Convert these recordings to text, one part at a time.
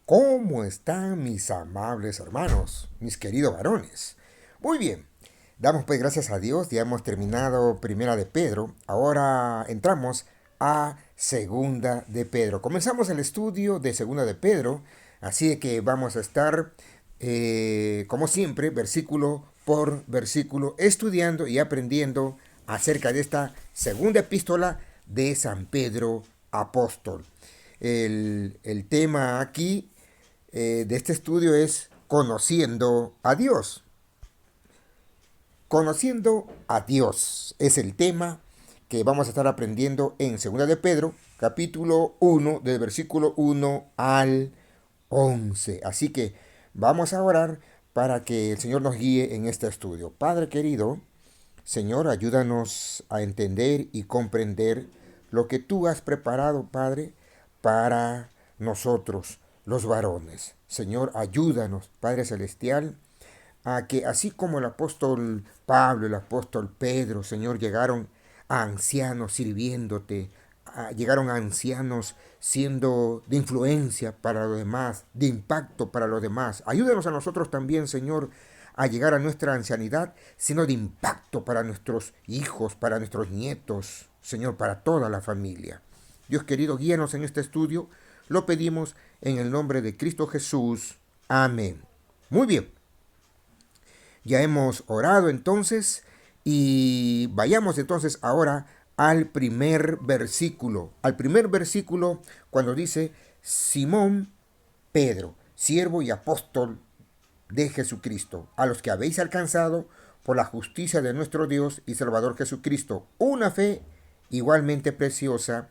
¿Cómo están mis amables hermanos, mis queridos varones? Muy bien, damos pues gracias a Dios, ya hemos terminado Primera de Pedro, ahora entramos a Segunda de Pedro. Comenzamos el estudio de Segunda de Pedro, así que vamos a estar, como siempre, versículo por versículo, estudiando y aprendiendo acerca de esta segunda epístola de San Pedro Apóstol. El tema aquí de este estudio es conociendo a Dios. Conociendo a Dios es el tema que vamos a estar aprendiendo en Segunda de Pedro, capítulo 1, del versículo 1 al 11. Así que vamos a orar para que el Señor nos guíe en este estudio. Padre querido, Señor, ayúdanos a entender y comprender lo que tú has preparado, Padre, para nosotros, los varones. Señor, ayúdanos, Padre Celestial, a que así como el apóstol Pablo, el apóstol Pedro, Señor, llegaron a ancianos sirviéndote, llegaron a ancianos siendo de influencia para los demás, de impacto para los demás. Ayúdanos a nosotros también, Señor, a llegar a nuestra ancianidad, sino de impacto para nuestros hijos, para nuestros nietos, Señor, para toda la familia. Dios querido, guíanos en este estudio. Lo pedimos en el nombre de Cristo Jesús. Amén. Muy bien. Ya hemos orado entonces y vayamos entonces ahora al primer versículo. Al primer versículo cuando dice Simón Pedro, siervo y apóstol de Jesucristo, a los que habéis alcanzado por la justicia de nuestro Dios y Salvador Jesucristo, una fe igualmente preciosa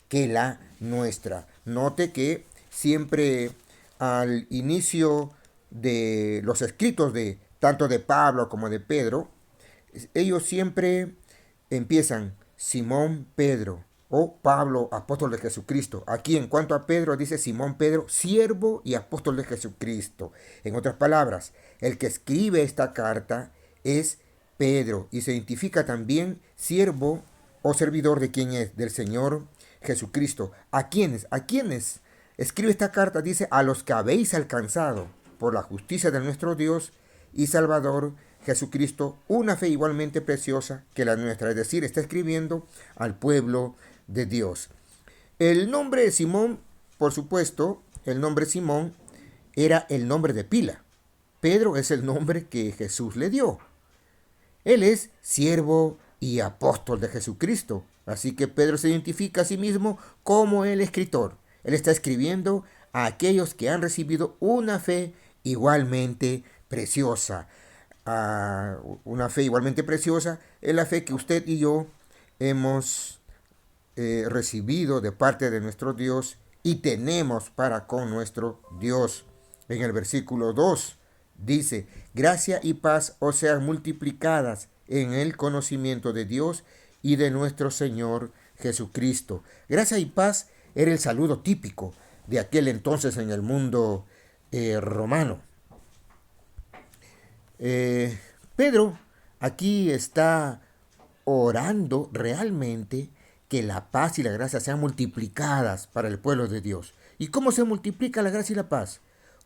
que la nuestra. Note que siempre al inicio de los escritos de tanto de Pablo como de Pedro, ellos siempre empiezan Simón Pedro o Pablo, apóstol de Jesucristo. Aquí en cuanto a Pedro dice Simón Pedro, siervo y apóstol de Jesucristo. En otras palabras, el que escribe esta carta es Pedro y se identifica también siervo o servidor de quién es, del Señor Jesucristo. ¿A quiénes? ¿A quiénes? Escribe esta carta, dice, a los que habéis alcanzado por la justicia de nuestro Dios y Salvador Jesucristo, una fe igualmente preciosa que la nuestra. Es decir, está escribiendo al pueblo de Dios. El nombre de Simón, por supuesto, el nombre Simón era el nombre de pila. Pedro es el nombre que Jesús le dio. Él es siervo y apóstol de Jesucristo. Así que Pedro se identifica a sí mismo como el escritor. Él está escribiendo a aquellos que han recibido una fe igualmente preciosa. Una fe igualmente preciosa es la fe que usted y yo hemos recibido de parte de nuestro Dios y tenemos para con nuestro Dios. En el versículo 2 dice, gracia y paz os sean multiplicadas en el conocimiento de Dios y de nuestro Señor Jesucristo. Gracia y paz era el saludo típico de aquel entonces en el mundo romano. Pedro aquí está orando realmente que la paz y la gracia sean multiplicadas para el pueblo de Dios. ¿Y cómo se multiplica la gracia y la paz?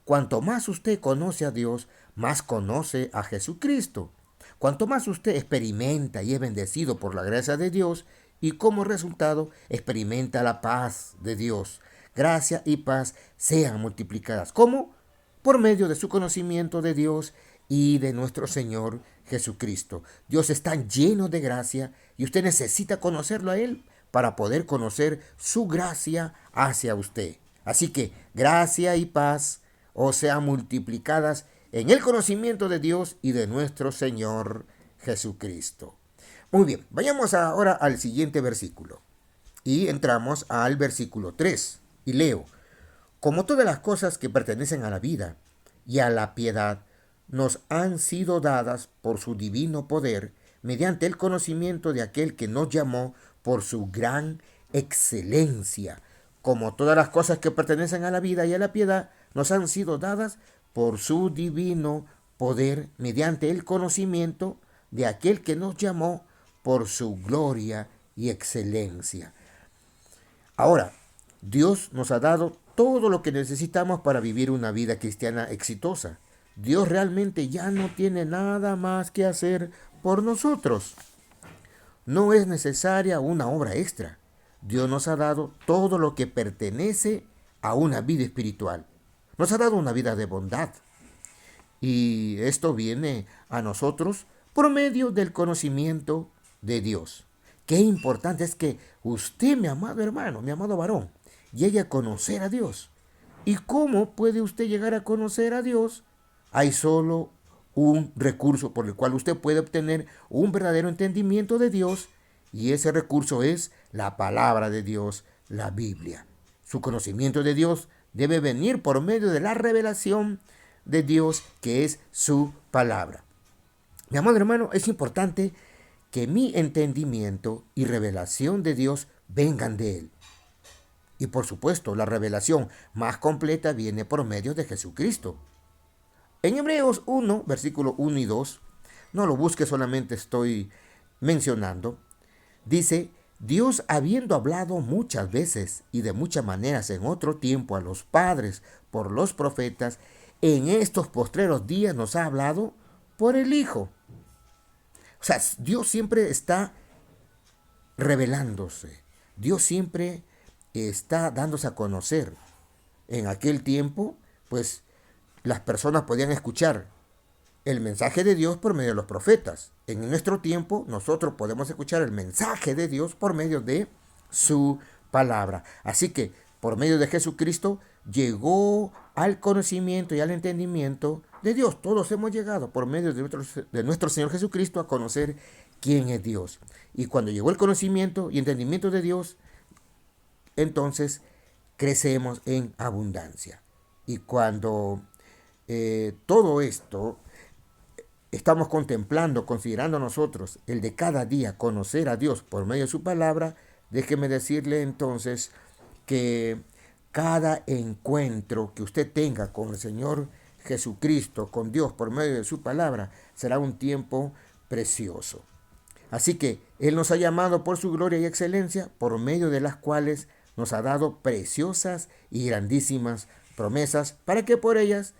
Cuanto más usted conoce a Dios, más conoce a Jesucristo. Cuanto más usted experimenta y es bendecido por la gracia de Dios, y como resultado experimenta la paz de Dios. Gracia y paz sean multiplicadas. ¿Cómo? Por medio de su conocimiento de Dios y de nuestro Señor Jesucristo. Dios está lleno de gracia y usted necesita conocerlo a Él para poder conocer su gracia hacia usted. Así que gracia y paz o sean multiplicadas en el conocimiento de Dios y de nuestro Señor Jesucristo. Muy bien, vayamos ahora al siguiente versículo. Y entramos al versículo 3. Y leo, como todas las cosas que pertenecen a la vida y a la piedad, nos han sido dadas por su divino poder, mediante el conocimiento de aquel que nos llamó por su gran excelencia. Como todas las cosas que pertenecen a la vida y a la piedad, nos han sido dadas por su divino poder, mediante el conocimiento de aquel que nos llamó por su gloria y excelencia. Ahora, Dios nos ha dado todo lo que necesitamos para vivir una vida cristiana exitosa. Dios realmente ya no tiene nada más que hacer por nosotros. No es necesaria una obra extra. Dios nos ha dado todo lo que pertenece a una vida espiritual. Nos ha dado una vida de bondad. Y esto viene a nosotros por medio del conocimiento de Dios. Qué importante es que usted, mi amado hermano, mi amado varón, llegue a conocer a Dios. ¿Y cómo puede usted llegar a conocer a Dios? Hay solo un recurso por el cual usted puede obtener un verdadero entendimiento de Dios, y ese recurso es la palabra de Dios, la Biblia. Su conocimiento de Dios debe venir por medio de la revelación de Dios, que es su palabra. Mi amado hermano, es importante que mi entendimiento y revelación de Dios vengan de Él. Y por supuesto, la revelación más completa viene por medio de Jesucristo. En Hebreos 1, versículo 1 y 2, no lo busque, solamente estoy mencionando, dice: Dios, habiendo hablado muchas veces y de muchas maneras en otro tiempo a los padres por los profetas, en estos postreros días nos ha hablado por el Hijo. O sea, Dios siempre está revelándose. Dios siempre está dándose a conocer. En aquel tiempo, pues, las personas podían escuchar el mensaje de Dios por medio de los profetas. En nuestro tiempo, nosotros podemos escuchar el mensaje de Dios por medio de su palabra. Así que, por medio de Jesucristo, llegó al conocimiento y al entendimiento de Dios. Todos hemos llegado por medio de nuestro Señor Jesucristo a conocer quién es Dios. Y cuando llegó el conocimiento y entendimiento de Dios, entonces crecemos en abundancia. Y cuando todo esto estamos contemplando, considerando nosotros el de cada día conocer a Dios por medio de su palabra, déjeme decirle entonces que cada encuentro que usted tenga con el Señor Jesucristo, con Dios por medio de su palabra, será un tiempo precioso. Así que Él nos ha llamado por su gloria y excelencia, por medio de las cuales nos ha dado preciosas y grandísimas promesas, para que por ellas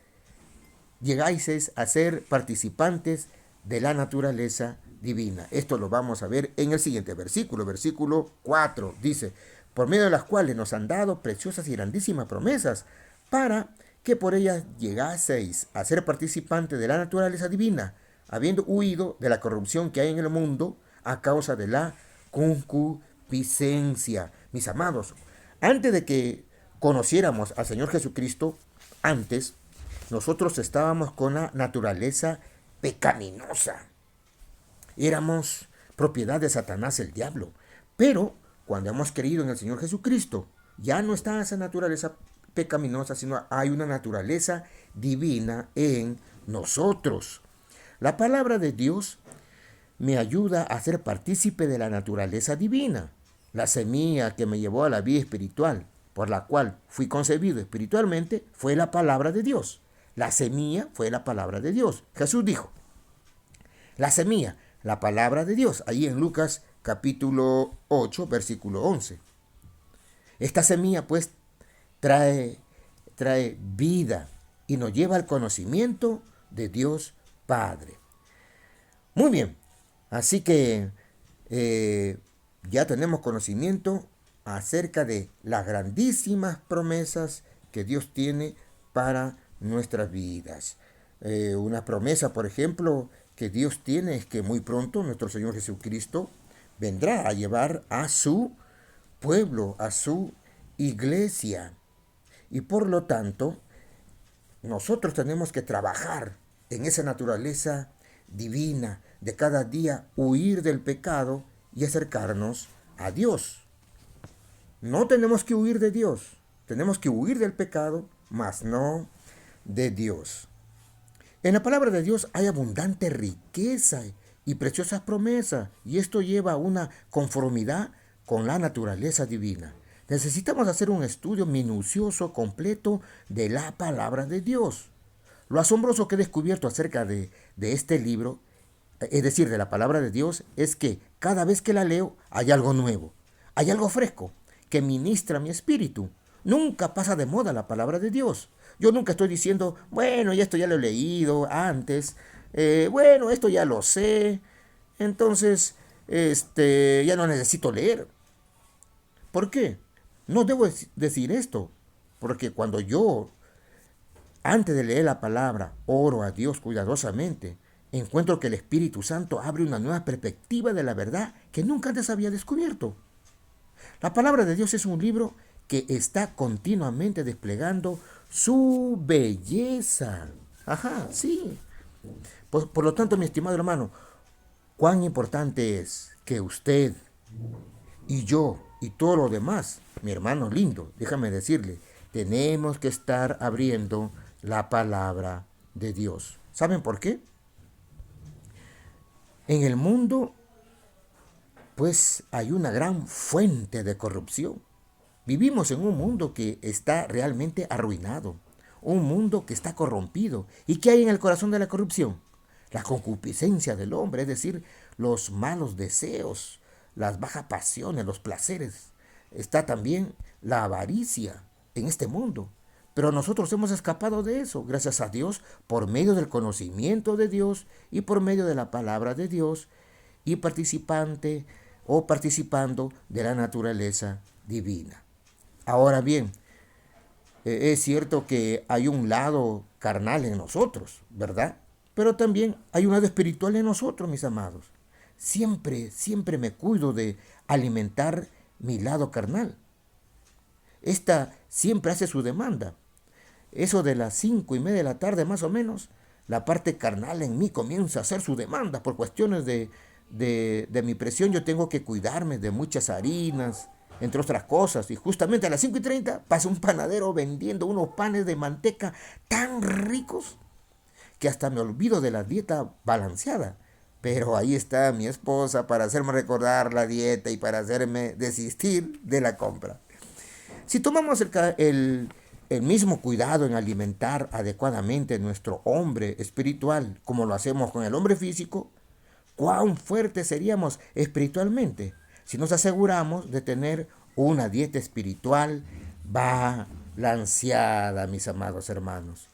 llegáis a ser participantes de la naturaleza divina. Esto lo vamos a ver en el siguiente versículo, versículo 4. Dice: por medio de las cuales nos han dado preciosas y grandísimas promesas, para que por ellas llegaseis a ser participantes de la naturaleza divina, habiendo huido de la corrupción que hay en el mundo a causa de la concupiscencia. Mis amados, antes de que conociéramos al Señor Jesucristo, antes nosotros estábamos con la naturaleza pecaminosa. Éramos propiedad de Satanás, el diablo. Pero cuando hemos creído en el Señor Jesucristo, ya no está esa naturaleza pecaminosa, sino hay una naturaleza divina en nosotros. La palabra de Dios me ayuda a ser partícipe de la naturaleza divina. La semilla que me llevó a la vida espiritual, por la cual fui concebido espiritualmente, fue la palabra de Dios. La semilla fue la palabra de Dios. Jesús dijo: la semilla, la palabra de Dios, ahí en Lucas capítulo 8, versículo 11. Esta semilla pues trae vida y nos lleva al conocimiento de Dios Padre. Muy bien, así que ya tenemos conocimiento acerca de las grandísimas promesas que Dios tiene para nuestras vidas. Una promesa, por ejemplo, que Dios tiene es que muy pronto nuestro Señor Jesucristo vendrá a llevar a su pueblo, a su iglesia. Y por lo tanto, nosotros tenemos que trabajar en esa naturaleza divina de cada día, huir del pecado y acercarnos a Dios. No tenemos que huir de Dios, tenemos que huir del pecado, mas no de Dios. En la palabra de Dios hay abundante riqueza y preciosas promesas, y esto lleva a una conformidad con la naturaleza divina. Necesitamos hacer un estudio minucioso, completo de la palabra de Dios. Lo asombroso que he descubierto acerca de este libro, es decir, de la palabra de Dios, es que cada vez que la leo hay algo nuevo, hay algo fresco que ministra mi espíritu. Nunca pasa de moda la palabra de Dios. Yo nunca estoy diciendo, bueno, ya esto ya lo he leído antes, bueno, esto ya lo sé, entonces, ya no necesito leer. ¿Por qué? No debo decir esto, porque cuando yo, antes de leer la palabra, oro a Dios cuidadosamente, encuentro que el Espíritu Santo abre una nueva perspectiva de la verdad que nunca antes había descubierto. La palabra de Dios es un libro que está continuamente desplegando su belleza. Ajá, sí. Por lo tanto, mi estimado hermano, cuán importante es que usted y yo y todo lo demás, mi hermano lindo, déjame decirle, tenemos que estar abriendo la palabra de Dios. ¿Saben por qué? En el mundo, pues hay una gran fuente de corrupción. Vivimos en un mundo que está realmente arruinado, un mundo que está corrompido. ¿Y qué hay en el corazón de la corrupción? La concupiscencia del hombre, es decir, los malos deseos, las bajas pasiones, los placeres. Está también la avaricia en este mundo. Pero nosotros hemos escapado de eso, gracias a Dios, por medio del conocimiento de Dios y por medio de la palabra de Dios y participante o participando de la naturaleza divina. Ahora bien, es cierto que hay un lado carnal en nosotros, ¿verdad? Pero también hay un lado espiritual en nosotros, mis amados. Siempre me cuido de alimentar mi lado carnal. Esta siempre hace su demanda. Eso de las 5:30 de la tarde más o menos, la parte carnal en mí comienza a hacer su demanda por cuestiones de mi presión. Yo tengo que cuidarme de muchas harinas, entre otras cosas. Y justamente a las 5:30 pasa un panadero vendiendo unos panes de manteca tan ricos que hasta me olvido de la dieta balanceada. Pero ahí está mi esposa para hacerme recordar la dieta y para hacerme desistir de la compra. Si tomamos el mismo cuidado en alimentar adecuadamente nuestro hombre espiritual como lo hacemos con el hombre físico, cuán fuertes seríamos espiritualmente si nos aseguramos de tener una dieta espiritual balanceada, mis amados hermanos.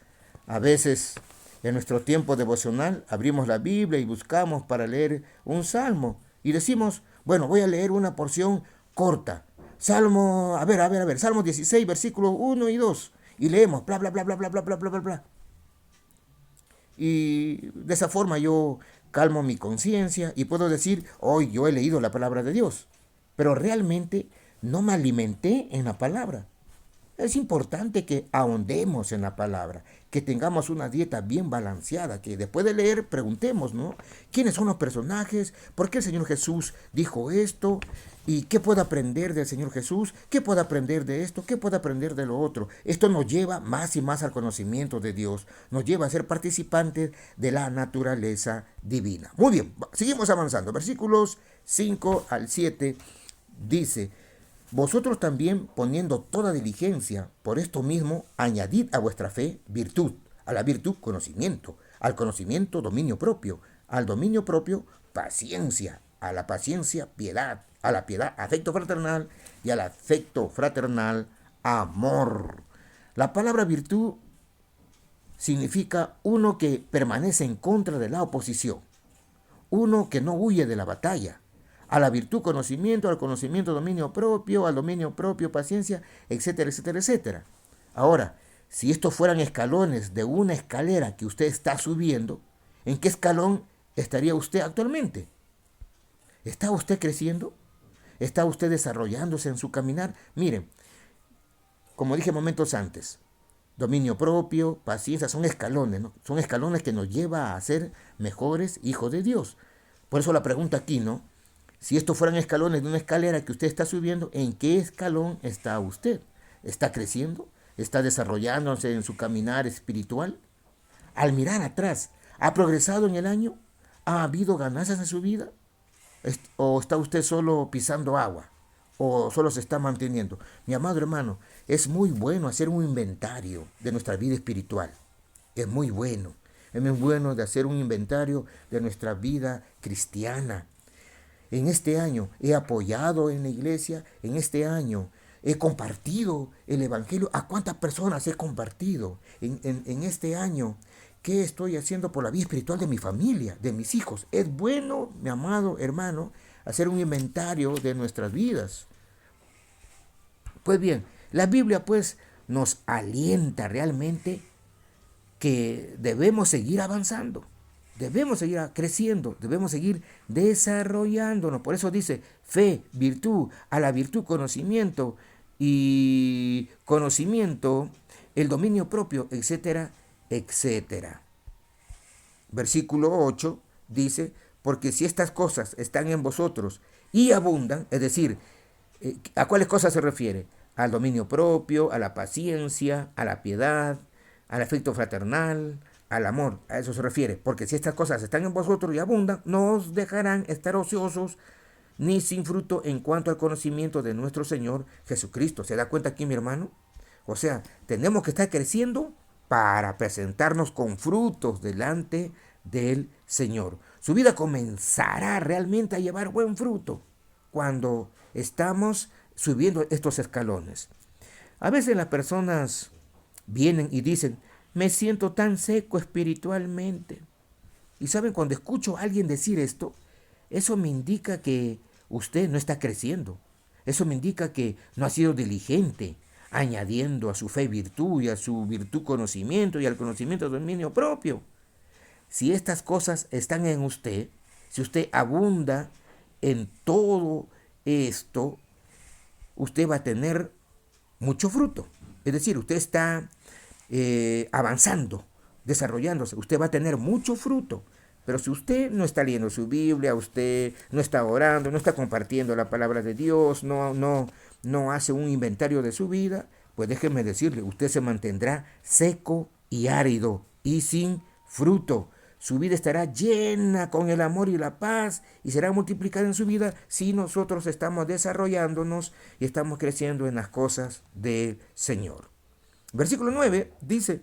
A veces en nuestro tiempo devocional abrimos la Biblia y buscamos para leer un salmo y decimos, bueno, voy a leer una porción corta. Salmo, Salmo 16, versículos 1 y 2. Y leemos, bla, bla, bla, bla, bla, bla, bla, bla, bla, bla. Y de esa forma yo calmo mi conciencia y puedo decir, hoy yo he leído la palabra de Dios. Pero realmente no me alimenté en la palabra. Es importante que ahondemos en la palabra, que tengamos una dieta bien balanceada, que después de leer preguntemos, ¿no? ¿Quiénes son los personajes? ¿Por qué el Señor Jesús dijo esto? ¿Y qué puedo aprender del Señor Jesús? ¿Qué puedo aprender de esto? ¿Qué puedo aprender de lo otro? Esto nos lleva más y más al conocimiento de Dios, nos lleva a ser participantes de la naturaleza divina. Muy bien, seguimos avanzando. Versículos 5 al 7 dice, vosotros también, poniendo toda diligencia, por esto mismo, añadid a vuestra fe virtud, a la virtud conocimiento, al conocimiento dominio propio, al dominio propio paciencia, a la paciencia piedad, a la piedad afecto fraternal y al afecto fraternal amor. La palabra virtud significa uno que permanece en contra de la oposición, uno que no huye de la batalla, a la virtud conocimiento, al conocimiento dominio propio, al dominio propio paciencia, etcétera, etcétera, etcétera. Ahora, si estos fueran escalones de una escalera que usted está subiendo, ¿en qué escalón estaría usted actualmente? ¿Está usted creciendo? ¿Está usted desarrollándose en su caminar? Miren, como dije momentos antes, dominio propio, paciencia, son escalones, ¿no? Son escalones que nos lleva a ser mejores hijos de Dios. Por eso la pregunta aquí, ¿no? Si estos fueran escalones de una escalera que usted está subiendo, ¿en qué escalón está usted? ¿Está creciendo? ¿Está desarrollándose en su caminar espiritual? Al mirar atrás, ¿ha progresado en el año? ¿Ha habido ganancias en su vida? ¿O está usted solo pisando agua? ¿O solo se está manteniendo? Mi amado hermano, es muy bueno hacer un inventario de nuestra vida espiritual. Es muy bueno. Es muy bueno de hacer un inventario de nuestra vida cristiana. En este año he apoyado en la iglesia, en este año he compartido el Evangelio? ¿A cuántas personas he compartido en este año? ¿Qué estoy haciendo por la vida espiritual de mi familia, de mis hijos? Es bueno, mi amado hermano, hacer un inventario de nuestras vidas. Pues bien, la Biblia pues nos alienta realmente que debemos seguir avanzando, debemos seguir creciendo, debemos seguir desarrollándonos. Por eso dice fe, virtud, a la virtud conocimiento, y conocimiento el dominio propio, etcétera, etcétera. Versículo 8 dice, porque si estas cosas están en vosotros y abundan, es decir, ¿a cuáles cosas se refiere? Al dominio propio, a la paciencia, a la piedad, al afecto fraternal, al amor. A eso se refiere. Porque si estas cosas están en vosotros y abundan, no os dejarán estar ociosos ni sin fruto en cuanto al conocimiento de nuestro Señor Jesucristo. ¿Se da cuenta aquí, mi hermano? O sea, tenemos que estar creciendo para presentarnos con frutos delante del Señor. Su vida comenzará realmente a llevar buen fruto cuando estamos subiendo estos escalones. A veces las personas vienen y dicen, me siento tan seco espiritualmente. Y saben, cuando escucho a alguien decir esto, eso me indica que usted no está creciendo. Eso me indica que no ha sido diligente, añadiendo a su fe virtud y a su virtud conocimiento y al conocimiento dominio propio. Si estas cosas están en usted, si usted abunda en todo esto, usted va a tener mucho fruto. Es decir, usted está avanzando, desarrollándose. Usted va a tener mucho fruto. Pero si usted no está leyendo su Biblia, usted no está orando, no está compartiendo la palabra de Dios, no hace un inventario de su vida, pues déjeme decirle, usted se mantendrá seco y árido y sin fruto. Su vida estará llena con el amor y la paz y será multiplicada en su vida si nosotros estamos desarrollándonos y estamos creciendo en las cosas del Señor. Versículo 9 dice,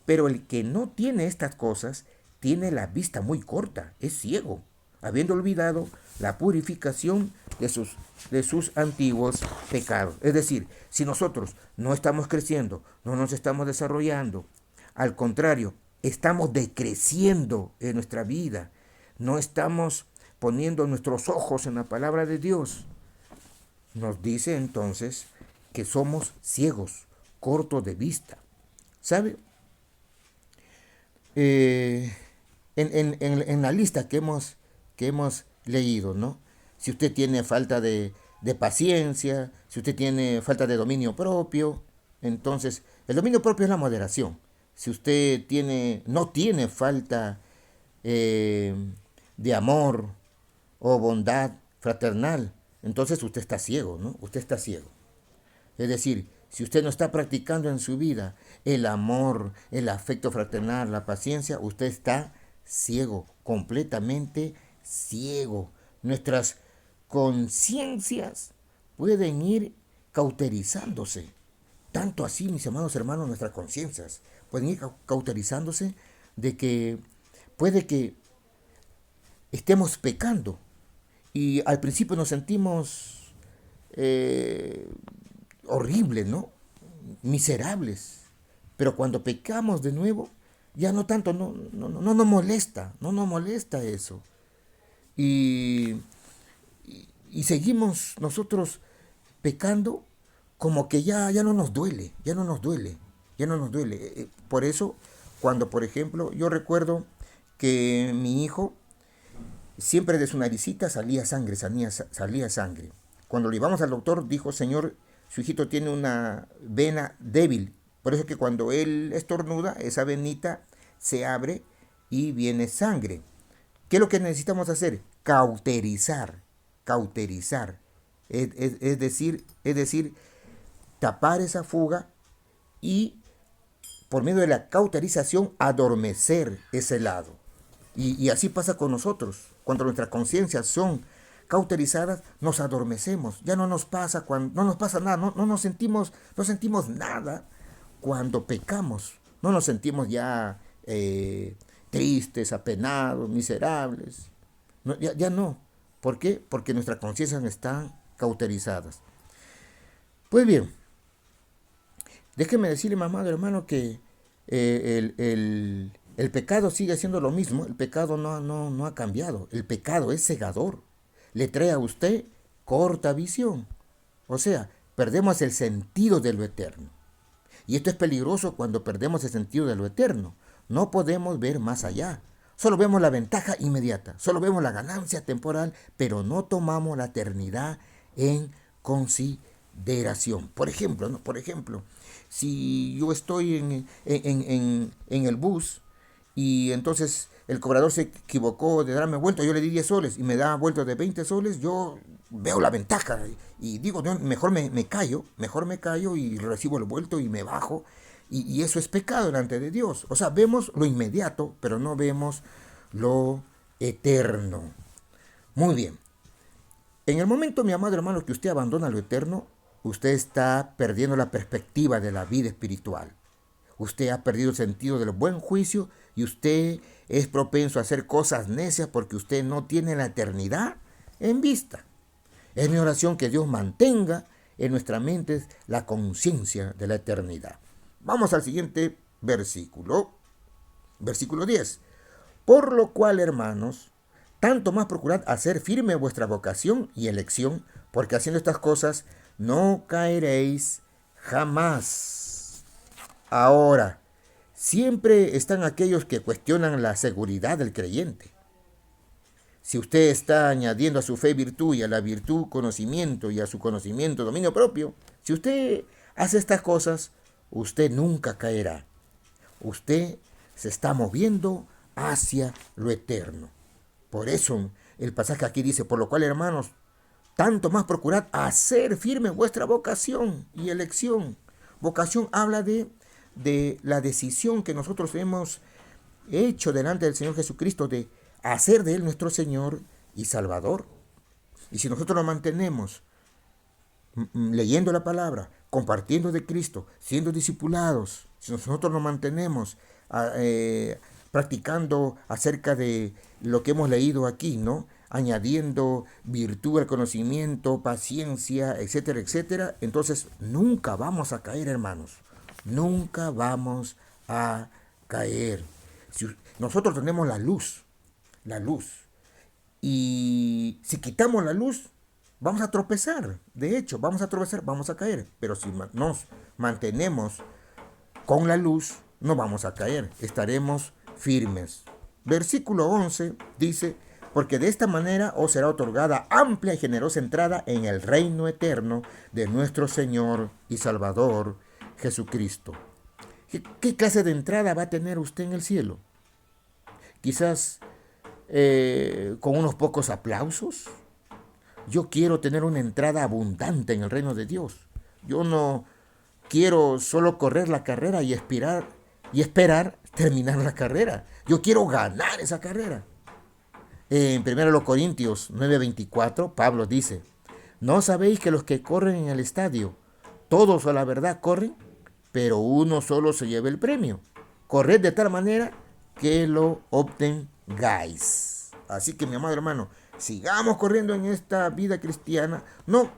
pero el que no tiene estas cosas tiene la vista muy corta, es ciego, habiendo olvidado la purificación de sus antiguos pecados. Es decir, si nosotros no estamos creciendo, no nos estamos desarrollando, al contrario, estamos decreciendo en nuestra vida, no estamos poniendo nuestros ojos en la palabra de Dios, nos dice entonces que somos ciegos, cortos de vista. ¿Sabe? En la lista que hemos leído, ¿no? Si usted tiene falta de paciencia, si usted tiene falta de dominio propio, entonces el dominio propio es la moderación. Si usted no tiene falta de amor o bondad fraternal, entonces usted está ciego, ¿no? Usted está ciego. Es decir, si usted no está practicando en su vida el amor, el afecto fraternal, la paciencia, usted está ciego, completamente ciego. Nuestras conciencias pueden ir cauterizándose. Tanto así, mis amados hermanos, nuestras conciencias pueden ir cauterizándose de que puede que estemos pecando. Y al principio nos sentimos horribles, ¿no? Miserables. Pero cuando pecamos de nuevo, ya no tanto, no nos molesta eso. Y, y seguimos nosotros pecando como que ya no nos duele, ya no nos duele, ya no nos duele. Por eso, cuando por ejemplo, yo recuerdo que mi hijo, siempre de su naricita salía sangre, salía sangre. Cuando lo llevamos al doctor, dijo, señor, su hijito tiene una vena débil. Por eso que cuando él estornuda, esa venita se abre y viene sangre. ¿Qué es lo que necesitamos hacer? Cauterizar, cauterizar. Es decir, tapar esa fuga y por medio de la cauterización adormecer ese lado. Y así pasa con nosotros. Cuando nuestras conciencias son cauterizadas, nos adormecemos. Ya no nos pasa no nos pasa nada, no sentimos nada cuando pecamos. No nos sentimos ya tristes, apenados, miserables. No, ya no. ¿Por qué? Porque nuestras conciencias están cauterizadas. Pues bien, déjeme decirle, mamá, hermano, que el pecado sigue siendo lo mismo. El pecado no ha cambiado. El pecado es cegador. Le trae a usted corta visión. O sea, perdemos el sentido de lo eterno. Y esto es peligroso cuando perdemos el sentido de lo eterno. No podemos ver más allá. Solo vemos la ventaja inmediata, solo vemos la ganancia temporal, pero no tomamos la eternidad en consideración. Por ejemplo, ¿no? Por ejemplo, si yo estoy en el bus y entonces el cobrador se equivocó de darme vuelta, yo le di 10 soles y me da vuelta de 20 soles, yo veo la ventaja y digo, no, mejor me callo y recibo el vuelto y me bajo. Y eso es pecado delante de Dios. O sea, vemos lo inmediato, pero no vemos lo eterno. Muy bien. En el momento, mi amado hermano, que usted abandona lo eterno, usted está perdiendo la perspectiva de la vida espiritual. Usted ha perdido el sentido del buen juicio y usted es propenso a hacer cosas necias porque usted no tiene la eternidad en vista. Es mi oración que Dios mantenga en nuestra mente la conciencia de la eternidad. Vamos al siguiente versículo. Versículo 10. Por lo cual, hermanos, tanto más procurad hacer firme vuestra vocación y elección, porque haciendo estas cosas no caeréis jamás. Ahora, siempre están aquellos que cuestionan la seguridad del creyente. Si usted está añadiendo a su fe virtud y a la virtud conocimiento y a su conocimiento dominio propio, si usted hace estas cosas, usted nunca caerá. Usted se está moviendo hacia lo eterno. Por eso el pasaje aquí dice, por lo cual, hermanos, tanto más procurad hacer firme vuestra vocación y elección. Vocación habla de la decisión que nosotros hemos hecho delante del Señor Jesucristo de hacer de Él nuestro Señor y Salvador. Y si nosotros nos mantenemos leyendo la palabra, compartiendo de Cristo, siendo discipulados, si nosotros nos mantenemos practicando acerca de lo que hemos leído aquí, ¿no? Añadiendo virtud al conocimiento, paciencia, etcétera, etcétera, entonces nunca vamos a caer, hermanos. Nunca vamos a caer. Si nosotros tenemos la luz, y si quitamos la luz, vamos a tropezar. De hecho, vamos a tropezar, vamos a caer. Pero si nos mantenemos con la luz, no vamos a caer. Estaremos firmes. Versículo 11 dice, porque de esta manera os será otorgada amplia y generosa entrada en el reino eterno de nuestro Señor y Salvador Jesucristo. ¿Qué clase de entrada va a tener usted en el cielo? Quizás con unos pocos aplausos. Yo quiero tener una entrada abundante en el reino de Dios. Yo no quiero solo correr la carrera y esperar terminar la carrera. Yo quiero ganar esa carrera. En 1 Corintios 9:24, Pablo dice, ¿no sabéis que los que corren en el estadio, todos a la verdad corren, pero uno solo se lleva el premio? Corred de tal manera que lo obtengáis. Así que, mi amado hermano, sigamos corriendo en esta vida cristiana, no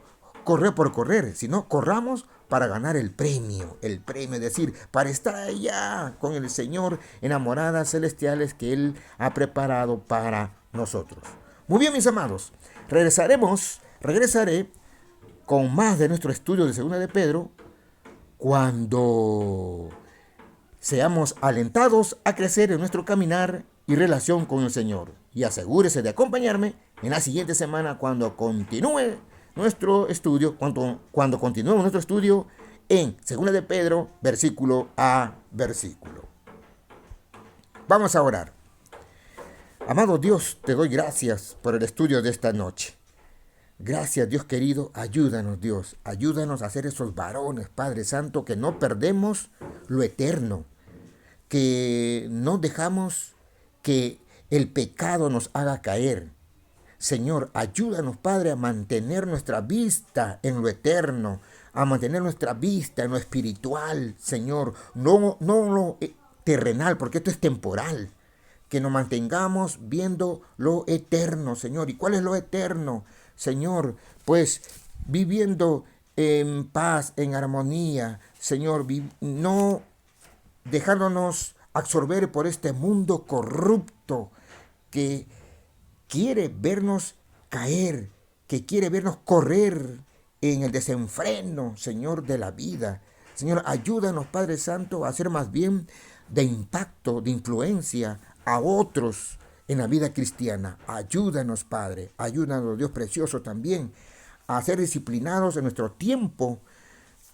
correr por correr, sino corramos para ganar el premio, es decir, para estar allá con el Señor en moradas celestiales que Él ha preparado para nosotros. Muy bien, mis amados, regresaré con más de nuestro estudio de Segunda de Pedro cuando seamos alentados a crecer en nuestro caminar y relación con el Señor. Y asegúrese de acompañarme en la siguiente semana cuando continúe nuestro estudio, cuando continuemos nuestro estudio en Segunda de Pedro, versículo a versículo. Vamos a orar. Amado Dios, te doy gracias por el estudio de esta noche. Gracias, Dios querido, ayúdanos, Dios, ayúdanos a ser esos varones, Padre Santo, que no perdemos lo eterno, que no dejamos que el pecado nos haga caer. Señor, ayúdanos, Padre, a mantener nuestra vista en lo eterno, a mantener nuestra vista en lo espiritual, Señor, no lo terrenal, porque esto es temporal. Que nos mantengamos viendo lo eterno, Señor. ¿Y cuál es lo eterno, Señor? Pues viviendo en paz, en armonía, Señor, no dejándonos absorber por este mundo corrupto que quiere vernos caer, que quiere vernos correr en el desenfreno, Señor, de la vida. Señor, ayúdanos, Padre Santo, a ser más bien de impacto, de influencia a otros en la vida cristiana. Ayúdanos, Padre, ayúdanos, Dios precioso, también a ser disciplinados en nuestro tiempo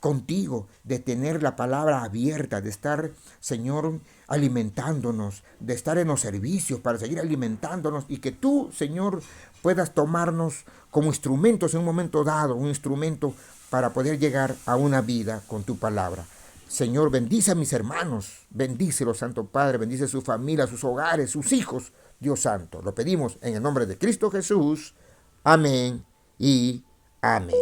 contigo, de tener la palabra abierta, de estar, Señor, alimentándonos, de estar en los servicios para seguir alimentándonos y que tú, Señor, puedas tomarnos como instrumentos en un momento dado, un instrumento para poder llegar a una vida con tu palabra. Señor, bendice a mis hermanos, bendícelos, Santo Padre, bendice a su familia, sus hogares, sus hijos, Dios Santo. Lo pedimos en el nombre de Cristo Jesús. Amén y amén.